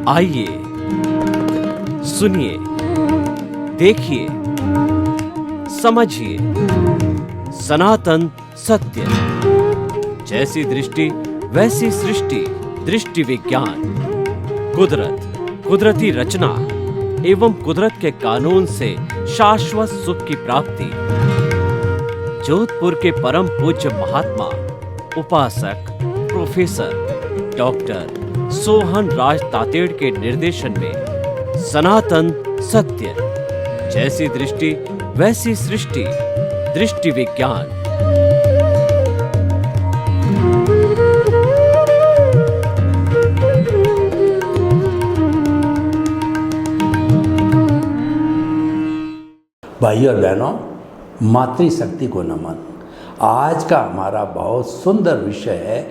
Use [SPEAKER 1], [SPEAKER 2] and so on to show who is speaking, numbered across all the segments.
[SPEAKER 1] आइए सुनिए, देखिए, समझिए सनातन सत्य। जैसी दृष्टि वैसी सृष्टि, दृष्टि विज्ञान। कुदरत, कुदरती रचना एवं कुदरत के कानून से शाश्वत सुख की प्राप्ति। जोधपुर के परम पूज्य महात्मा उपासक प्रोफेसर डॉक्टर सोहन राज तातेड़ के निर्देशन में सनातन सत्य। जैसी दृष्टि वैसी सृष्टि, दृष्टि विज्ञान।
[SPEAKER 2] भाइयों और बहनों, मातृशक्ति को नमन। आज का हमारा बहुत सुंदर विषय है,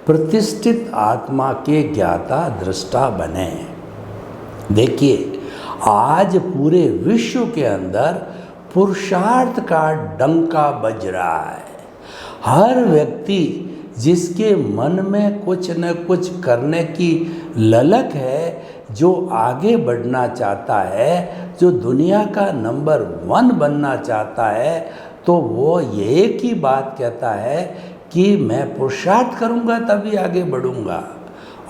[SPEAKER 2] प्रतिष्ठित आत्मा के ज्ञाता दृष्टा बने। देखिए, आज पूरे विश्व के अंदर पुरुषार्थ का डंका बज रहा है। हर व्यक्ति जिसके मन में कुछ न कुछ करने की ललक है, जो आगे बढ़ना चाहता है, जो दुनिया का नंबर 1 बनना चाहता है, तो वो एक ही बात कहता है कि मैं पुरुषार्थ करूँगा तभी आगे बढ़ूँगा।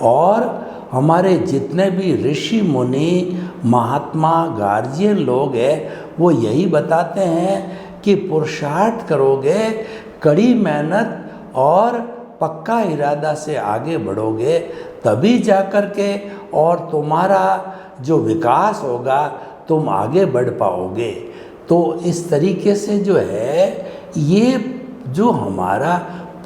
[SPEAKER 2] और हमारे जितने भी ऋषि मुनि, महात्मा, गार्जियन लोग हैं, वो यही बताते हैं कि पुरुषार्थ करोगे, कड़ी मेहनत और पक्का इरादा से आगे बढ़ोगे, तभी जाकर के और तुम्हारा जो विकास होगा, तुम आगे बढ़ पाओगे। तो इस तरीके से जो है, ये जो हमारा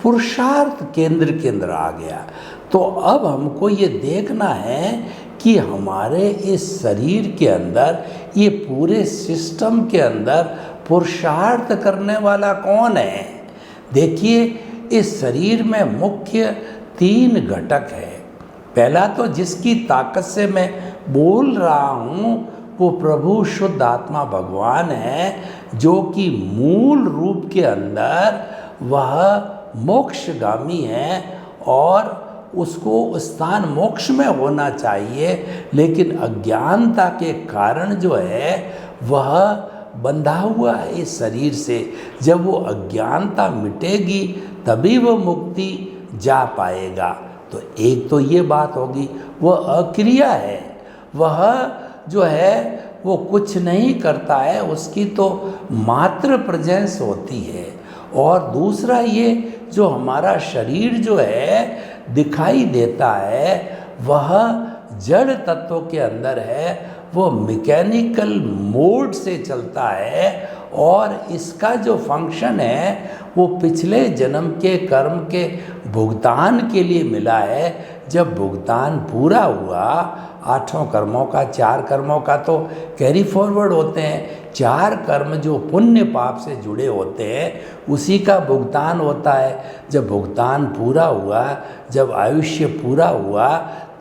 [SPEAKER 2] पुरुषार्थ केंद्र के अंदर आ गया। तो अब हमको ये देखना है कि हमारे इस शरीर के अंदर, ये पूरे सिस्टम के अंदर पुरुषार्थ करने वाला कौन है। देखिए, इस शरीर में मुख्य 3 घटक है। पहला तो जिसकी ताकत से मैं बोल रहा हूँ, वो प्रभु शुद्ध आत्मा भगवान है, जो कि मूल रूप के अंदर वह मोक्षगामी है और उसको स्थान मोक्ष में होना चाहिए। लेकिन अज्ञानता के कारण जो है, वह बंधा हुआ है इस शरीर से। जब वो अज्ञानता मिटेगी, तभी वो मुक्ति जा पाएगा। तो एक तो ये बात होगी, वह अक्रिया है, वह जो है वो कुछ नहीं करता है, उसकी तो मात्र प्रेजेंस होती है। और दूसरा, ये जो हमारा शरीर जो है दिखाई देता है, वह जड़ तत्व के अंदर है, वो मैकेनिकल मोड से चलता है। और इसका जो फंक्शन है, वो पिछले जन्म के कर्म के भुगतान के लिए मिला है। जब भुगतान पूरा हुआ, 8 कर्मों का, 4 कर्मों का तो कैरी फॉरवर्ड होते हैं, 4 कर्म जो पुण्य पाप से जुड़े होते हैं, उसी का भुगतान होता है। जब भुगतान पूरा हुआ, जब आयुष्य पूरा हुआ,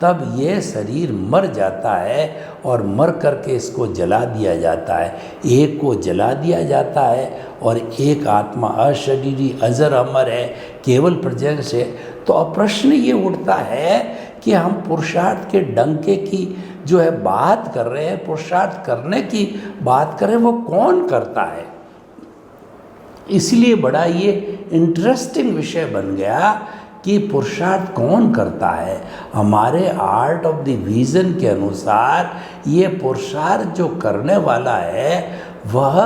[SPEAKER 2] तब ये शरीर मर जाता है और मर करके इसको जला दिया जाता है। एक को जला दिया जाता है और एक आत्मा अशरीरी अजर अमर है, केवल प्रेजेंस है। तो अब प्रश्न ये उठता है कि हम पुरुषार्थ के डंके की जो है बात कर रहे हैं, पुरुषार्थ करने की बात कर रहे हैं, वो कौन करता है। इसलिए बड़ा ये इंटरेस्टिंग विषय बन गया कि पुरुषार्थ कौन करता है। हमारे आर्ट ऑफ द विजन के अनुसार ये पुरुषार्थ जो करने वाला है, वह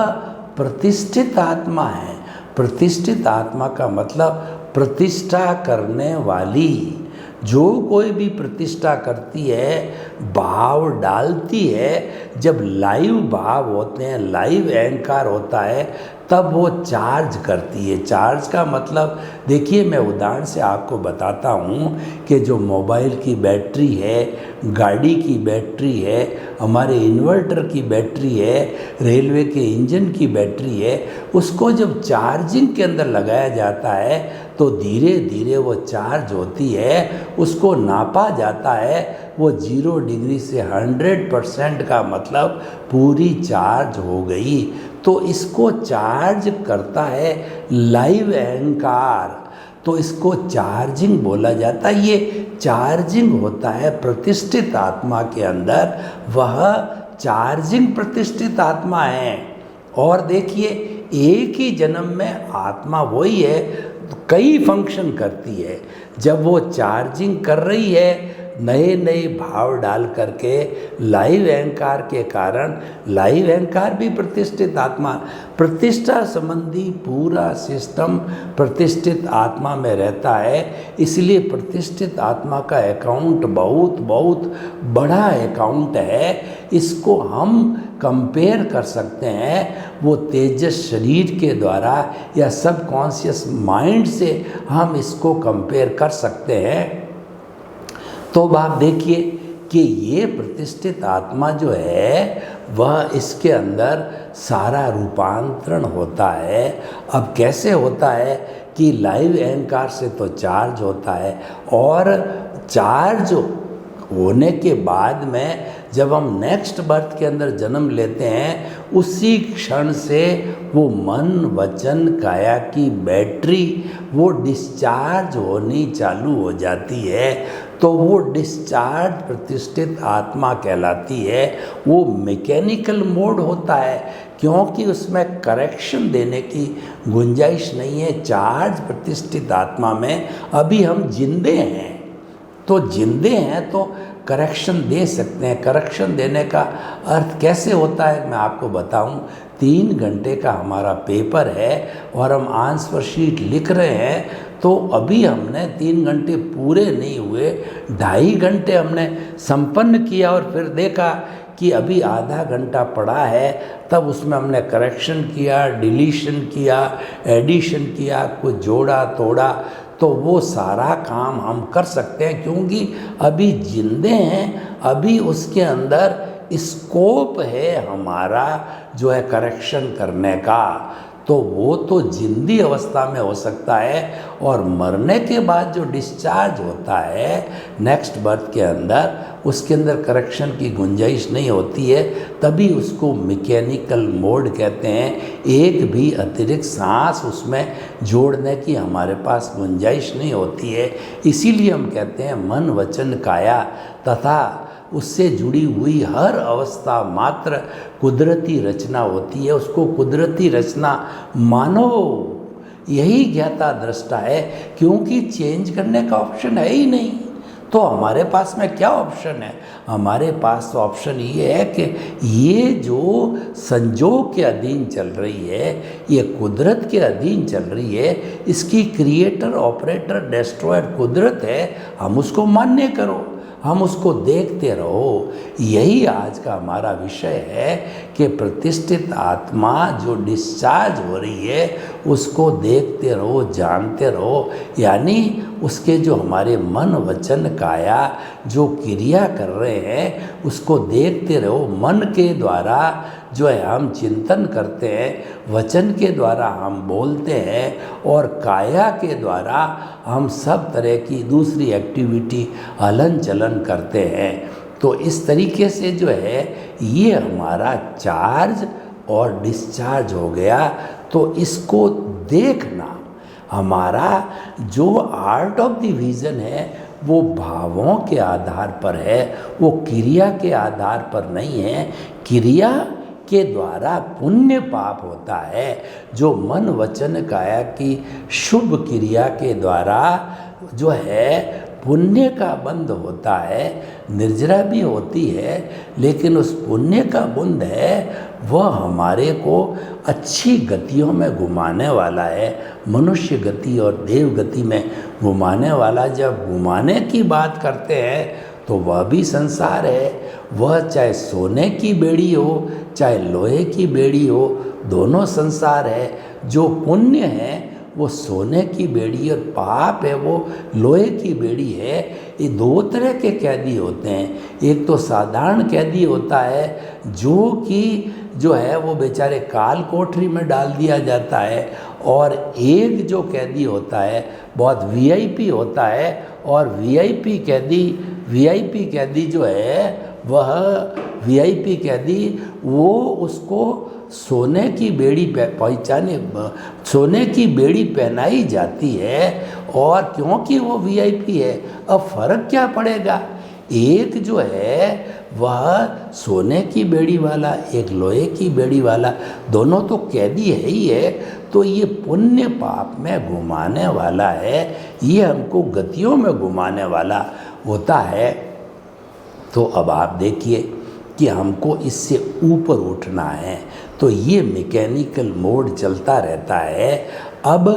[SPEAKER 2] प्रतिष्ठित आत्मा है। प्रतिष्ठित आत्मा का मतलब प्रतिष्ठा करने वाली। जो कोई भी प्रतिष्ठा करती है, भाव डालती है, जब लाइव भाव होते हैं, लाइव अहंकार होता है, तब वो चार्ज करती है। चार्ज का मतलब, देखिए, मैं उदाहरण से आपको बताता हूँ कि जो मोबाइल की बैटरी है, गाड़ी की बैटरी है, हमारे इन्वर्टर की बैटरी है, रेलवे के इंजन की बैटरी है, उसको जब चार्जिंग के अंदर लगाया जाता है, तो धीरे धीरे वो चार्ज होती है। उसको नापा जाता है, वो 0 डिग्री से 100% का मतलब पूरी चार्ज हो गई। तो इसको चार्ज करता है लाइव अहंकार, तो इसको चार्जिंग बोला जाता है। ये चार्जिंग होता है प्रतिष्ठित आत्मा के अंदर, वह चार्जिंग प्रतिष्ठित आत्मा है। और देखिए, एक ही जन्म में आत्मा वही है, कई फंक्शन करती है। जब वो चार्जिंग कर रही है नए नए भाव डाल करके, लाइव अहंकार के कारण, लाइव अहंकार भी प्रतिष्ठित आत्मा, प्रतिष्ठा संबंधी पूरा सिस्टम प्रतिष्ठित आत्मा में रहता है। इसलिए प्रतिष्ठित आत्मा का अकाउंट बहुत बहुत बड़ा अकाउंट है। इसको हम कंपेयर कर सकते हैं वो तेजस शरीर के द्वारा, या सब कॉन्शियस माइंड से हम इसको कंपेयर कर सकते हैं। तो अब आप देखिए कि ये प्रतिष्ठित आत्मा जो है वह इसके अंदर सारा रूपांतरण होता है। अब कैसे होता है कि लाइव अहंकार से तो चार्ज होता है, और चार्ज होने के बाद में जब हम नेक्स्ट बर्थ के अंदर जन्म लेते हैं, उसी क्षण से वो मन वचन काया की बैटरी वो डिस्चार्ज होनी चालू हो जाती है। तो वो डिस्चार्ज प्रतिष्ठित आत्मा कहलाती है। वो मैकेनिकल मोड होता है, क्योंकि उसमें करेक्शन देने की गुंजाइश नहीं है। चार्ज प्रतिष्ठित आत्मा में अभी हम जिंदे हैं, तो जिंदे हैं तो करेक्शन दे सकते हैं। करेक्शन देने का अर्थ कैसे होता है मैं आपको बताऊं। 3 घंटे का हमारा पेपर है और हम आंसर शीट लिख रहे हैं, तो अभी हमने 3 घंटे पूरे नहीं हुए, 2.5 घंटे हमने संपन्न किया और फिर देखा कि अभी आधा घंटा पड़ा है, तब उसमें हमने करेक्शन किया, डिलीशन किया, एडिशन किया, कुछ जोड़ा तोड़ा, तो वो सारा काम हम कर सकते हैं, क्योंकि अभी जिंदे हैं। अभी उसके अंदर स्कोप है हमारा जो है करेक्शन करने का। तो वो तो जिंदी अवस्था में हो सकता है, और मरने के बाद जो डिस्चार्ज होता है नेक्स्ट बर्थ के अंदर, उसके अंदर करेक्शन की गुंजाइश नहीं होती है। तभी उसको मैकेनिकल मोड कहते हैं। एक भी अतिरिक्त सांस उसमें जोड़ने की हमारे पास गुंजाइश नहीं होती है। इसीलिए हम कहते हैं मन वचन काया तथा उससे जुड़ी हुई हर अवस्था मात्र कुदरती रचना होती है। उसको कुदरती रचना मानो, यही ज्ञाता दृष्टा है, क्योंकि चेंज करने का ऑप्शन है ही नहीं। तो हमारे पास में क्या ऑप्शन है? हमारे पास तो ऑप्शन ये है कि ये जो संजोग के अधीन चल रही है, ये कुदरत के अधीन चल रही है, इसकी क्रिएटर ऑपरेटर डेस्ट्रॉयर कुदरत है। हम उसको मान्य करो, हम उसको देखते रहो। यही आज का हमारा विषय है कि प्रतिष्ठित आत्मा जो डिस्चार्ज हो रही है उसको देखते रहो, जानते रहो। यानी उसके जो हमारे मन वचन काया जो क्रिया कर रहे हैं उसको देखते रहो। मन के द्वारा जो है हम चिंतन करते हैं, वचन के द्वारा हम बोलते हैं, और काया के द्वारा हम सब तरह की दूसरी एक्टिविटी हलन चलन करते हैं। तो इस तरीके से जो है ये हमारा चार्ज और डिस्चार्ज हो गया। तो इसको देखना हमारा जो आर्ट ऑफ द विजन है वो भावों के आधार पर है, वो क्रिया के आधार पर नहीं है। क्रिया के द्वारा पुण्य पाप होता है। जो मन वचन काया की शुभ क्रिया के द्वारा जो है पुण्य का बंध होता है, निर्जरा भी होती है, लेकिन उस पुण्य का बंध है वह हमारे को अच्छी गतियों में घुमाने वाला है। मनुष्य गति और देव गति में घुमाने वाला। जब घुमाने की बात करते हैं तो वह भी संसार है। वह चाहे सोने की बेड़ी हो चाहे लोहे की बेड़ी हो, दोनों संसार है। जो पुण्य है वो सोने की बेड़ी और पाप है वो लोहे की बेड़ी है। ये 2 तरह के कैदी होते हैं। एक तो साधारण कैदी होता है जो कि जो है वो बेचारे काल कोठरी में डाल दिया जाता है, और एक जो कैदी होता है बहुत वीआईपी होता है। और वीआईपी कैदी जो है वह वीआईपी कैदी वो उसको सोने की बेड़ी सोने की बेड़ी पहनाई जाती है, और क्योंकि वो वीआईपी है, अब फर्क क्या पड़ेगा? एक जो है वह सोने की बेड़ी वाला, एक लोहे की बेड़ी वाला, दोनों तो कैदी है ही है। तो ये पुण्य पाप में घुमाने वाला है, ये हमको गतियों में घुमाने वाला होता है। तो अब आप देखिए कि हमको इससे ऊपर उठना है, तो ये मैकेनिकल मोड चलता रहता है। अब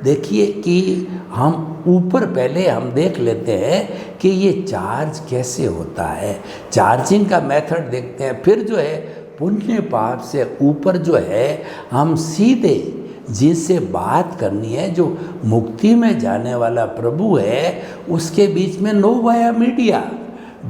[SPEAKER 2] देखिए कि हम ऊपर पहले हम देख लेते हैं कि ये चार्ज कैसे होता है, चार्जिंग का मेथड देखते हैं। फिर जो है पुण्य पाप से ऊपर जो है हम सीधे जिससे बात करनी है, जो मुक्ति में जाने वाला प्रभु है, उसके बीच में नो वाया मीडिया,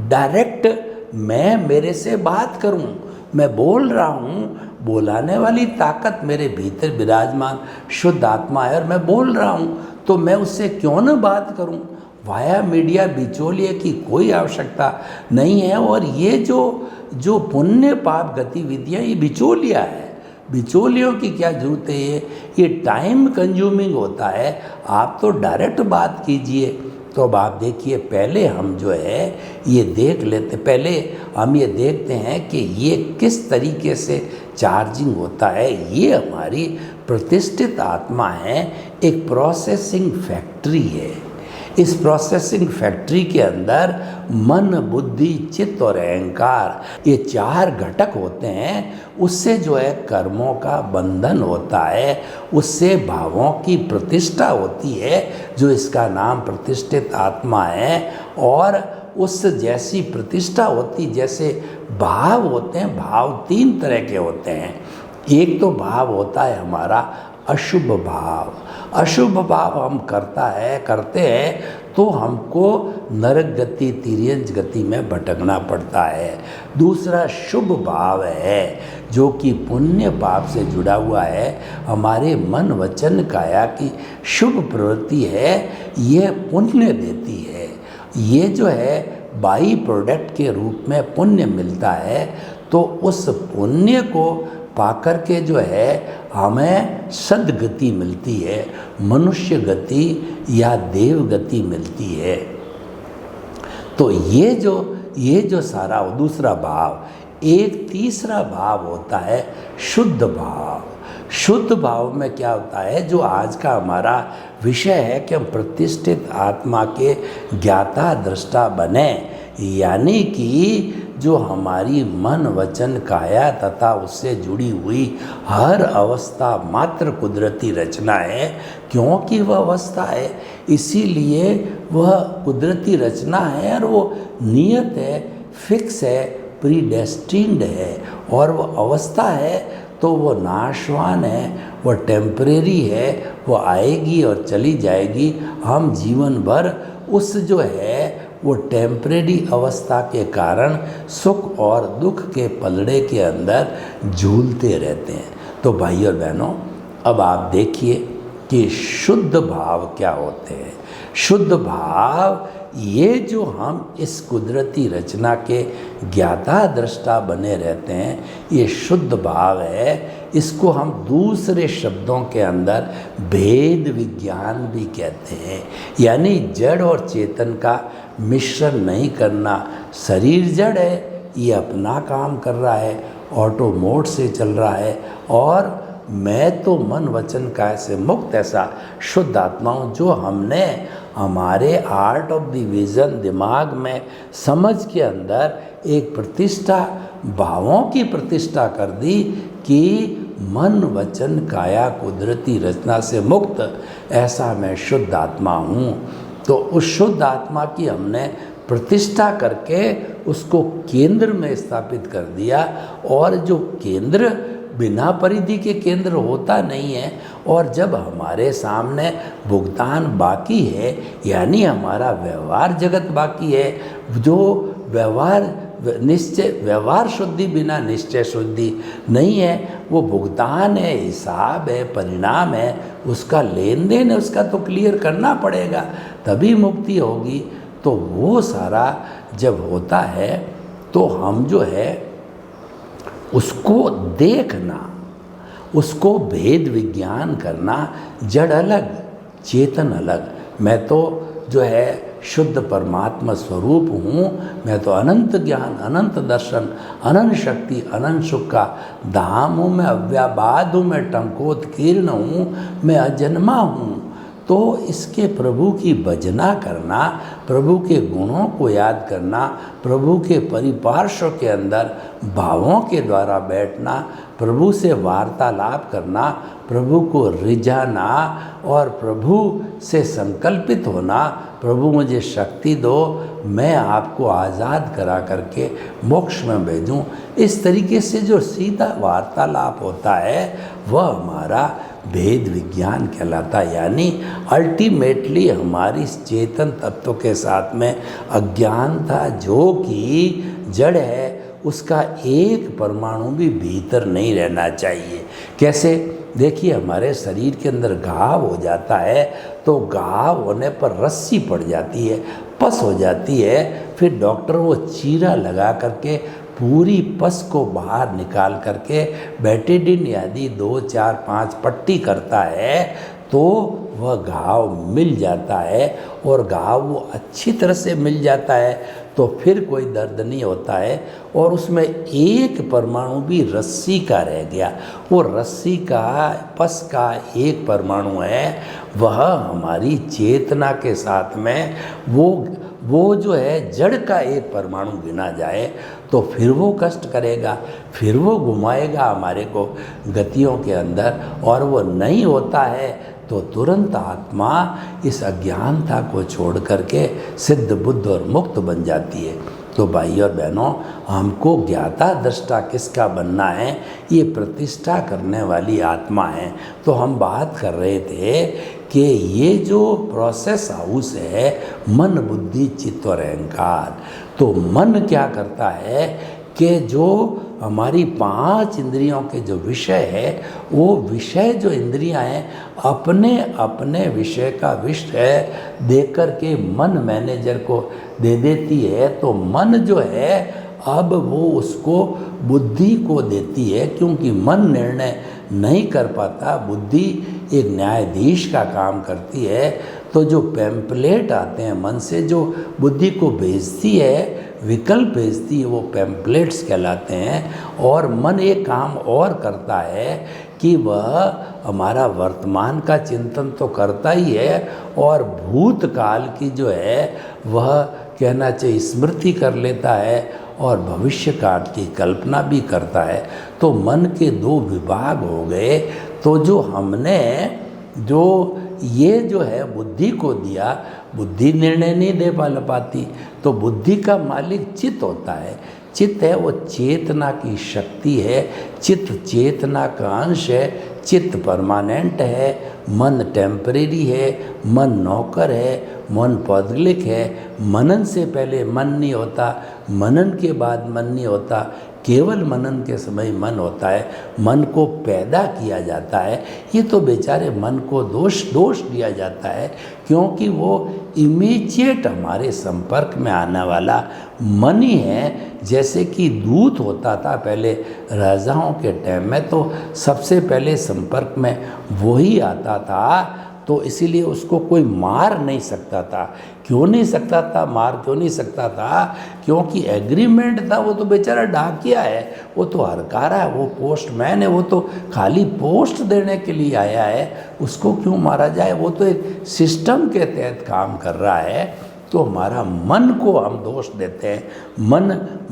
[SPEAKER 2] डायरेक्ट मैं मेरे से बात करूं, मैं बोल रहा हूं, बोलाने वाली ताकत मेरे भीतर विराजमान शुद्ध आत्मा है और मैं बोल रहा हूं, तो मैं उससे क्यों न बात करूं। वाया मीडिया बिचौलिए की कोई आवश्यकता नहीं है। और ये जो पुण्य पाप गतिविधियाँ, ये बिचौलिया है, बिचौलियों की क्या जरूरत है? ये टाइम कंज्यूमिंग होता है। आप तो डायरेक्ट बात कीजिए। तो अब आप देखिए, पहले हम जो है ये देख लेते, पहले हम ये देखते हैं कि ये किस तरीके से चार्जिंग होता है। ये हमारी प्रतिष्ठित आत्मा है, एक प्रोसेसिंग फैक्ट्री है। इस प्रोसेसिंग फैक्ट्री के अंदर मन, बुद्धि, चित्त और अहंकार, ये चार घटक होते हैं। उससे जो है कर्मों का बंधन होता है, उससे भावों की प्रतिष्ठा होती है, जो इसका नाम प्रतिष्ठित आत्मा है। और उस जैसी प्रतिष्ठा होती, जैसे भाव होते हैं, भाव तीन तरह के होते हैं। एक तो भाव होता है हमारा अशुभ भाव। अशुभ भाव हम करते हैं तो हमको नरक गति, तिर्यंच गति में भटकना पड़ता है। दूसरा शुभ भाव है, जो कि पुण्य पाप से जुड़ा हुआ है, हमारे मन, वचन, काया की शुभ प्रवृत्ति है, यह पुण्य देती है। ये जो है बाई प्रोडक्ट के रूप में पुण्य मिलता है। तो उस पुण्य को पाकर के जो है हमें सद्गति मिलती है, मनुष्य गति या देव गति मिलती है। तो ये जो सारा दूसरा भाव, एक तीसरा भाव होता है शुद्ध भाव। शुद्ध भाव में क्या होता है, जो आज का हमारा विषय है कि हम प्रतिष्ठित आत्मा के ज्ञाता दृष्टा बने, यानी कि जो हमारी मन, वचन, काया तथा उससे जुड़ी हुई हर अवस्था मात्र कुदरती रचना है। क्योंकि वह अवस्था है, इसीलिए वह कुदरती रचना है और वो नियत है, फिक्स है, प्रीडेस्टिन्ड है। और वह अवस्था है तो वो नाशवान है, वह टेम्परेरी है, वो आएगी और चली जाएगी। हम जीवन भर उस जो है वो टेम्परेरी अवस्था के कारण सुख और दुख के पलड़े के अंदर झूलते रहते हैं। तो भाई और बहनों, अब आप देखिए कि शुद्ध भाव क्या होते हैं। शुद्ध भाव ये जो हम इस कुदरती रचना के ज्ञाता दृष्टा बने रहते हैं, ये शुद्ध भाव है। इसको हम दूसरे शब्दों के अंदर भेद विज्ञान भी कहते हैं, यानी जड़ और चेतन का मिश्रण नहीं करना। शरीर जड़ है, ये अपना काम कर रहा है, ऑटो मोड से चल रहा है, और मैं तो मन, वचन, काया से मुक्त ऐसा शुद्ध आत्मा हूँ, जो हमने हमारे आर्ट ऑफ द विजन दिमाग में समझ के अंदर एक प्रतिष्ठा, भावों की प्रतिष्ठा कर दी कि मन, वचन, काया कुदरती रचना से मुक्त ऐसा मैं शुद्ध आत्मा हूँ। तो उस शुद्ध आत्मा की हमने प्रतिष्ठा करके उसको केंद्र में स्थापित कर दिया। और जो केंद्र बिना परिधि के केंद्र होता नहीं है, और जब हमारे सामने भुगतान बाकी है, यानी हमारा व्यवहार जगत बाकी है, जो व्यवहार शुद्धि बिना निश्चय शुद्धि नहीं है, वो भुगतान है, हिसाब है, परिणाम है, उसका लेन देन है, उसका तो क्लियर करना पड़ेगा, तभी मुक्ति होगी। तो वो सारा जब होता है तो हम जो है उसको देखना, उसको भेद विज्ञान करना, जड़ अलग, चेतन अलग, मैं तो जो है शुद्ध परमात्मा स्वरूप हूँ, मैं तो अनंत ज्ञान, अनंत दर्शन, अनंत शक्ति, अनंत सुख का धाम हूँ, मैं अव्याबाद हूँ, मैं टंकोत्कीर्ण हूँ, मैं अजन्मा हूँ। तो इसके प्रभु की भजना करना, प्रभु के गुणों को याद करना, प्रभु के परिपार्श्व के अंदर भावों के द्वारा बैठना, प्रभु से वार्तालाप करना, प्रभु को रिझाना और प्रभु से संकल्पित होना, प्रभु मुझे शक्ति दो, मैं आपको आज़ाद करा करके मोक्ष में भेजूं। इस तरीके से जो सीधा वार्तालाप होता है वह हमारा भेद विज्ञान कहलाता है। यानी अल्टीमेटली हमारी चेतन तत्व के साथ में अज्ञानता जो कि जड़ है उसका एक परमाणु भी भीतर नहीं रहना चाहिए। कैसे? देखिए, हमारे शरीर के अंदर घाव हो जाता है तो घाव होने पर रस्सी पड़ जाती है, पस हो जाती है, फिर डॉक्टर वो चीरा लगा करके पूरी पस को बाहर निकाल करके बेटाडीन आदि 2, 4, 5 पट्टी करता है तो वह घाव मिल जाता है। और घाव वो अच्छी तरह से मिल जाता है तो फिर कोई दर्द नहीं होता है। और उसमें एक परमाणु भी रस्सी का रह गया, वो रस्सी का, पस का एक परमाणु है, वह हमारी चेतना के साथ में वो जो है जड़ का एक परमाणु गिना जाए तो फिर वो कष्ट करेगा, फिर वो घुमाएगा हमारे को गतियों के अंदर, और वो नहीं होता है तो तुरंत आत्मा इस अज्ञानता को छोड़ करके सिद्ध बुद्ध और मुक्त बन जाती है। तो भाई और बहनों, हमको ज्ञाता दृष्टा किसका बनना है? ये प्रतिष्ठा करने वाली आत्मा है। तो हम बात कर रहे थे कि ये जो प्रोसेस हाउस है मन, बुद्धि, चित्त और अहंकार, तो मन क्या करता है कि जो हमारी 5 इंद्रियों के जो विषय है, वो विषय जो इंद्रियां हैं अपने अपने विषय का विषय देकर के मन मैनेजर को दे देती है। तो मन जो है अब वो उसको बुद्धि को देती है, क्योंकि मन निर्णय नहीं कर पाता, बुद्धि एक न्यायाधीश का काम करती है। तो जो पैम्पलेट आते हैं मन से, जो बुद्धि को भेजती है, विकल्प भेजती है, वो पैम्पलेट्स कहलाते हैं। और मन एक काम और करता है कि वह हमारा वर्तमान का चिंतन तो करता ही है और भूतकाल की जो है वह कहना चाहिए स्मृति कर लेता है और भविष्य काल की कल्पना भी करता है। तो मन के 2 विभाग हो गए। तो जो हमने जो ये जो है बुद्धि को दिया, बुद्धि निर्णय नहीं दे पाती, तो बुद्धि का मालिक चित्त होता है। चित्त है वो चेतना की शक्ति है, चित्त चेतना का अंश है, चित्त परमानेंट है, मन टेम्परेरी है, मन नौकर है, मन पौद्गलिक है। मनन से पहले मन नहीं होता, मनन के बाद मन नहीं होता, केवल मनन के समय मन होता है, मन को पैदा किया जाता है। ये तो बेचारे मन को दोष दिया जाता है, क्योंकि वो इमीडिएट हमारे संपर्क में आने वाला मन ही है। जैसे कि दूध होता था पहले राजाओं के टाइम में, तो सबसे पहले संपर्क में वही आता था, तो इसीलिए उसको कोई मार नहीं सकता था। क्यों नहीं सकता था? मार क्यों नहीं सकता था? क्योंकि एग्रीमेंट था, वो तो बेचारा डाकिया है, वो तो हरकारा है, वो पोस्टमैन है, वो तो खाली पोस्ट देने के लिए आया है, उसको क्यों मारा जाए? वो तो एक सिस्टम के तहत काम कर रहा है। तो हमारा मन को हम दोष देते हैं।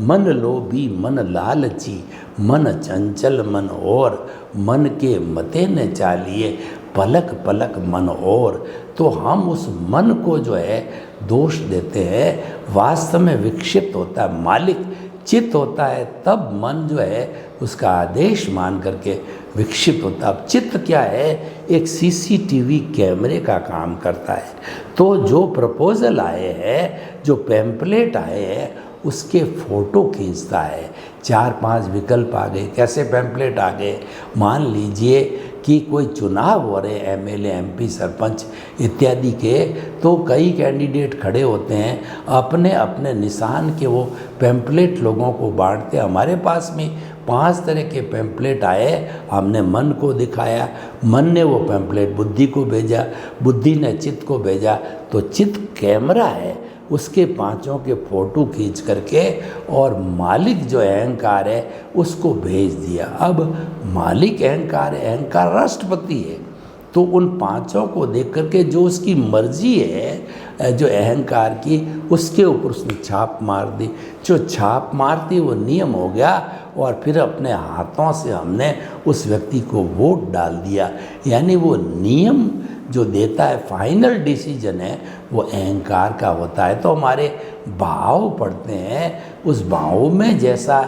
[SPEAKER 2] मन लोभी, मन लालची, मन चंचल, मन और मन के मते न चालिए, पलक पलक मन और। तो हम उस मन को जो है दोष देते हैं। वास्तव में विक्षिप्त होता है मालिक, चित्त होता है, तब मन जो है उसका आदेश मान करके विक्षिप्त होता है। अब चित्त क्या है? एक सीसीटीवी कैमरे का काम करता है। तो जो प्रपोजल आए हैं, जो पैम्पलेट आए हैं, उसके फ़ोटो खींचता है। 4-5 विकल्प आ गए। कैसे पैम्पलेट आ गए? मान लीजिए कि कोई चुनाव हो रहे एमएलए, एमपी, सरपंच इत्यादि के, तो कई कैंडिडेट खड़े होते हैं, अपने अपने निशान के वो पैम्पलेट लोगों को बांटते। हमारे पास में 5 तरह के पैम्पलेट आए, हमने मन को दिखाया, मन ने वो पैम्पलेट बुद्धि को भेजा, बुद्धि ने चित्त को भेजा, तो चित्त कैमरा है, उसके 5 के फ़ोटो खींच करके और मालिक जो अहंकार है उसको भेज दिया। अब मालिक अहंकार है, अहंकार राष्ट्रपति है, तो उन 5 को देख करके जो उसकी मर्जी है जो अहंकार की, उसके ऊपर उसने छाप मार दी। जो छाप मारती वो नियम हो गया, और फिर अपने हाथों से हमने उस व्यक्ति को वोट डाल दिया। यानी वो नियम जो देता है, फाइनल डिसीजन है, वो अहंकार का होता है। तो हमारे भाव पढ़ते हैं, उस भाव में जैसा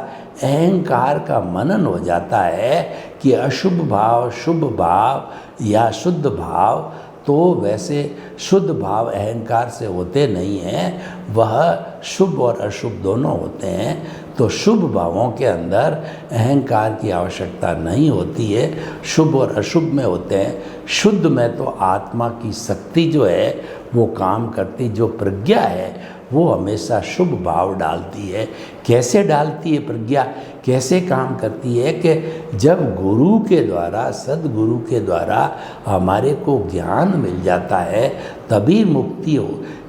[SPEAKER 2] अहंकार का मनन हो जाता है कि अशुभ भाव, शुभ भाव या शुद्ध भाव, तो वैसे शुद्ध भाव अहंकार से होते नहीं हैं, वह शुभ और अशुभ दोनों होते हैं। तो शुभ भावों के अंदर अहंकार की आवश्यकता नहीं होती है, शुभ और अशुभ में होते हैं। शुद्ध में तो आत्मा की शक्ति जो है वो काम करती, जो प्रज्ञा है वो हमेशा शुभ भाव डालती है। कैसे डालती है प्रज्ञा, कैसे काम करती है कि जब गुरु के द्वारा, सद्गुरु के द्वारा हमारे को ज्ञान मिल जाता है, तभी मुक्ति हो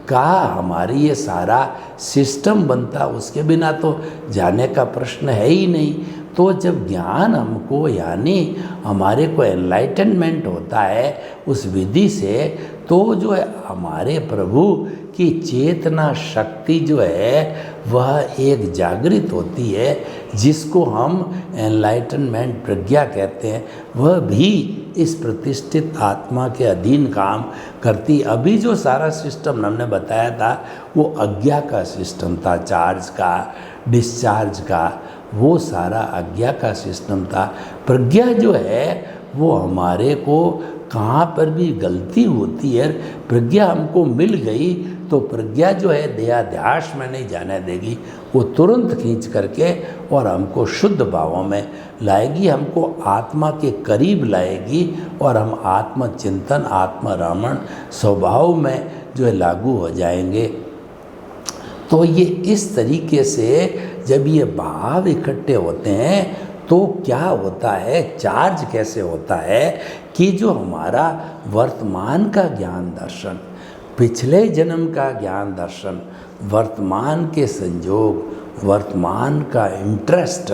[SPEAKER 2] का हमारी ये सारा सिस्टम बनता। उसके बिना तो जाने का प्रश्न है ही नहीं। तो जब ज्ञान हमको, यानी हमारे को एनलाइटनमेंट होता है उस विधि से, तो जो है हमारे प्रभु की चेतना शक्ति जो है वह एक जागृत होती है, जिसको हम एनलाइटनमेंट प्रज्ञा कहते हैं। वह भी इस प्रतिष्ठित आत्मा के अधीन काम करती। अभी जो सारा सिस्टम हमने बताया था वो अज्ञा का सिस्टम था, चार्ज का, डिस्चार्ज का, वो सारा अज्ञा का सिस्टम था। प्रज्ञा जो है वो हमारे को कहाँ पर भी गलती होती है, प्रज्ञा हमको मिल गई तो प्रज्ञा जो है देहाध्यास में नहीं जाने देगी, वो तुरंत खींच करके और हमको शुद्ध भावों में लाएगी, हमको आत्मा के करीब लाएगी, और हम आत्मचिंतन, आत्मरमण स्वभाव में जो है लागू हो जाएंगे। तो ये इस तरीके से जब ये भाव इकट्ठे होते हैं तो क्या होता है, चार्ज कैसे होता है कि जो हमारा वर्तमान का ज्ञान दर्शन, पिछले जन्म का ज्ञान दर्शन, वर्तमान के संयोग, वर्तमान का इंटरेस्ट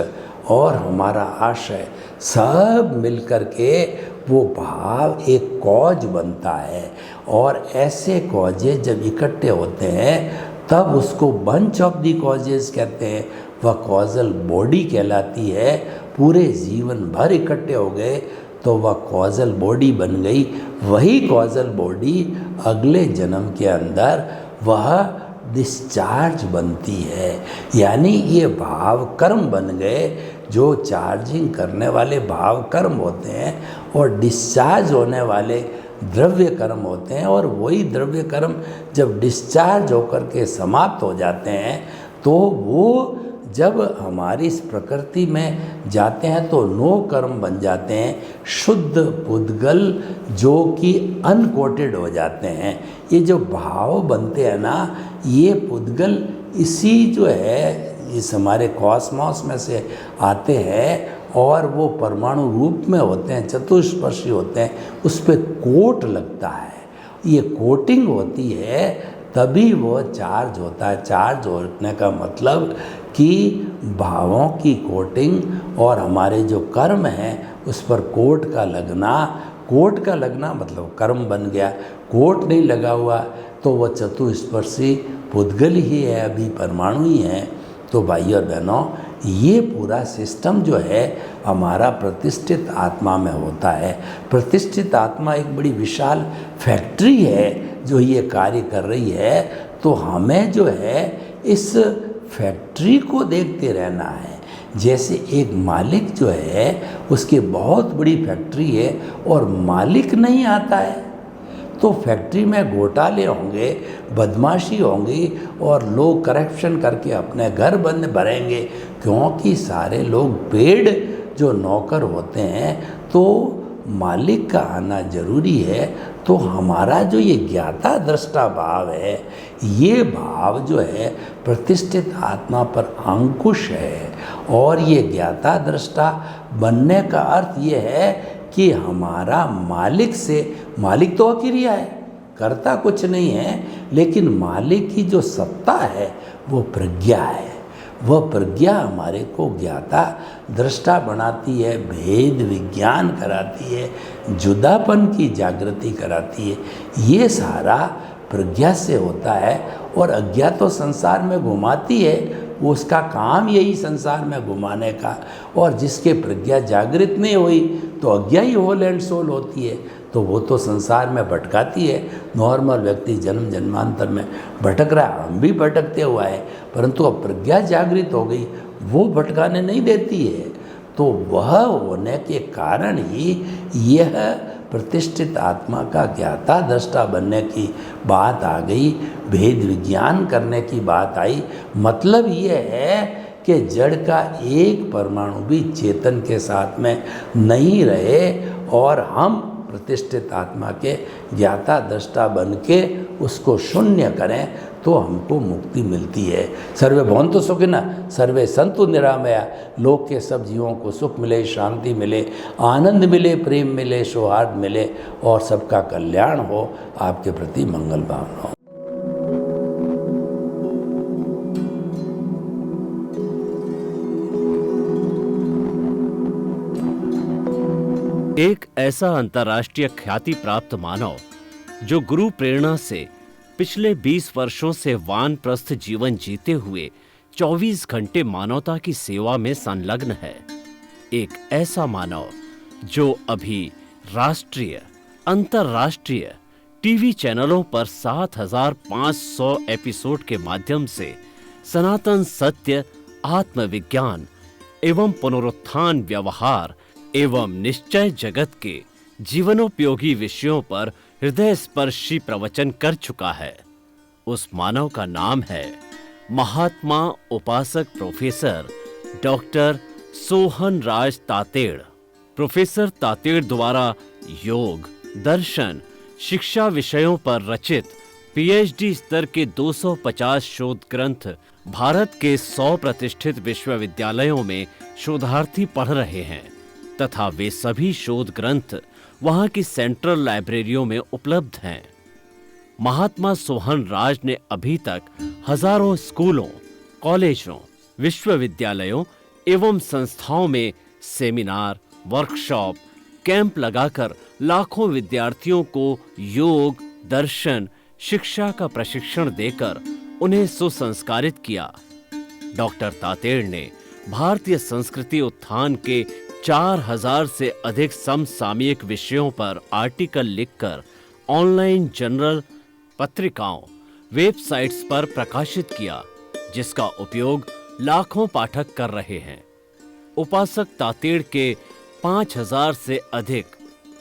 [SPEAKER 2] और हमारा आशय सब मिलकर के वो भाव एक कॉज बनता है। और ऐसे कॉजेज जब इकट्ठे होते हैं तब उसको बंच ऑफ दी कॉजेज कहते हैं। वह कॉजल बॉडी कहलाती है। पूरे जीवन भर इकट्ठे हो गए तो वह कॉजल बॉडी बन गई। वही कॉजल बॉडी अगले जन्म के अंदर वह डिस्चार्ज बनती है। यानी ये भाव कर्म बन गए, जो चार्जिंग करने वाले भाव कर्म होते हैं और डिस्चार्ज होने वाले द्रव्य कर्म होते हैं। और वही द्रव्य कर्म जब डिस्चार्ज होकर के समाप्त हो जाते हैं तो वो जब हमारी इस प्रकृति में जाते हैं तो नो कर्म बन जाते हैं, शुद्ध पुद्गल जो कि अनकोटेड हो जाते हैं। ये जो भाव बनते हैं ना, ये पुद्गल इसी जो है इस हमारे कॉस्मॉस में से आते हैं और वो परमाणु रूप में होते हैं, चतुष्पर्शी होते हैं, उस पर कोट लगता है। ये कोटिंग होती है तभी वो चार्ज होता है। चार्ज होने का मतलब कि भावों की कोटिंग और हमारे जो कर्म हैं उस पर कोट का लगना। कोट का लगना मतलब कर्म बन गया। कोट नहीं लगा हुआ तो वो चतुष्पर्शी पुद्गल ही है, अभी परमाणु ही है। तो भाई और बहनों, ये पूरा सिस्टम जो है हमारा प्रतिष्ठित आत्मा में होता है। प्रतिष्ठित आत्मा एक बड़ी विशाल फैक्ट्री है जो ये कार्य कर रही है। तो हमें जो है इस फैक्ट्री को देखते रहना है। जैसे एक मालिक जो है उसकी बहुत बड़ी फैक्ट्री है और मालिक नहीं आता है तो फैक्ट्री में घोटाले होंगे, बदमाशी होंगी और लोग करप्शन करके अपने घर बंद भरेंगे, क्योंकि सारे लोग पेड जो नौकर होते हैं तो मालिक का आना जरूरी है, तो हमारा जो ये ज्ञाता दृष्टा भाव है, ये भाव जो है प्रतिष्ठित आत्मा पर अंकुश है। और ये ज्ञाता दृष्टा बनने का अर्थ ये है कि हमारा मालिक से, मालिक तो अक्रिया है, करता कुछ नहीं है, लेकिन मालिक की जो सत्ता है वो प्रज्ञा है। वह प्रज्ञा हमारे को ज्ञाता दृष्टा बनाती है, भेद विज्ञान कराती है, जुदापन की जागृति कराती है। ये सारा प्रज्ञा से होता है। और अज्ञा तो संसार में घुमाती है, वो उसका काम यही संसार में घुमाने का। और जिसके प्रज्ञा जागृत नहीं हुई तो अज्ञा ही होल एंड सोल होती है, तो वो तो संसार में भटकाती है। नॉर्मल व्यक्ति जन्म जन्मांतर में भटक रहा है, हम भी भटकते हुआ है, परंतु अब प्रज्ञा जागृत हो गई, वो भटकाने नहीं देती है। तो वह होने के कारण ही यह प्रतिष्ठित आत्मा का ज्ञाता दृष्टा बनने की बात आ गई, भेद विज्ञान करने की बात आई। मतलब ये है कि जड़ का एक परमाणु भी चेतन के साथ में नहीं रहे और हम प्रतिष्ठित आत्मा के ज्ञाता दृष्टा बन के उसको शून्य करें, तो हमको मुक्ति मिलती है। सर्वे भवन्तु सुखिनः, सर्वे सन्तु निरामया। लोक के सब जीवों को सुख मिले, शांति मिले, आनंद मिले, प्रेम मिले, सौहार्द मिले और सबका कल्याण हो, आपके प्रति मंगल भावना हो।
[SPEAKER 1] एक ऐसा अंतर्राष्ट्रीय ख्याति प्राप्त मानव जो गुरु प्रेरणा से पिछले 20 वर्षों से वानप्रस्थ जीवन जीते हुए 24 घंटे मानवता की सेवा में संलग्न है। एक ऐसा मानव जो अभी राष्ट्रीय, अंतर्राष्ट्रीय टीवी चैनलों पर 7,500 एपिसोड के माध्यम से सनातन सत्य, आत्मविज्ञान एवं पुनरुत्थान व्यवहार एवं निश्चय जगत के जीवनोपयोगी विषयों पर हृदय स्पर्शी प्रवचन कर चुका है। उस मानव का नाम है महात्मा उपासक प्रोफेसर डॉक्टर सोहन राज तातेड़। प्रोफेसर तातेड़ द्वारा योग, दर्शन, शिक्षा विषयों पर रचित पीएचडी स्तर के 250 शोध ग्रंथ भारत के 100 प्रतिष्ठित विश्वविद्यालयों में शोधार्थी पढ़ रहे हैं तथा वे सभी शोध ग्रंथ वहां की सेंट्रल लाइब्रेरियों में उपलब्ध हैं। महात्मा सोहन राज ने अभी तक हजारों स्कूलों, कॉलेजों, विश्वविद्यालयों एवं संस्थाओं में सेमिनार, वर्कशॉप, कैंप लगाकर लाखों विद्यार्थियों को योग, दर्शन, शिक्षा का प्रशिक्षण देकर उन्हें सुसंस्कारित किया। डॉक्टर तातेड़ ने भारतीय संस्कृति उत्थान के 4000 से अधिक समसामयिक विषयों पर आर्टिकल लिखकर ऑनलाइन जर्नल, पत्रिकाओं, वेबसाइट्स पर प्रकाशित किया, जिसका उपयोग लाखों पाठक कर रहे हैं। उपासक तातेड़ के 5000 से अधिक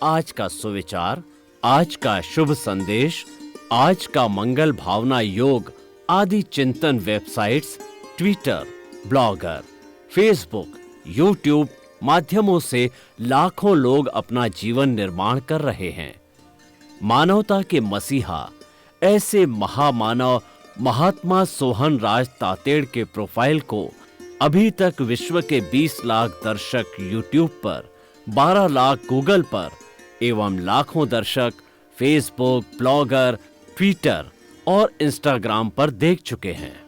[SPEAKER 1] आज का सुविचार, आज का शुभ संदेश, आज का मंगल भावना योग आदि चिंतन websites, Twitter, blogger, Facebook, YouTube माध्यमों से लाखों लोग अपना जीवन निर्माण कर रहे हैं। मानवता के मसीहा ऐसे महामानव महात्मा सोहन राज तातेड़ के प्रोफाइल को अभी तक विश्व के 20 लाख दर्शक यूट्यूब पर, 12 लाख गूगल पर एवं लाखों दर्शक फेसबुक, ब्लॉगर, ट्विटर और इंस्टाग्राम पर देख चुके हैं।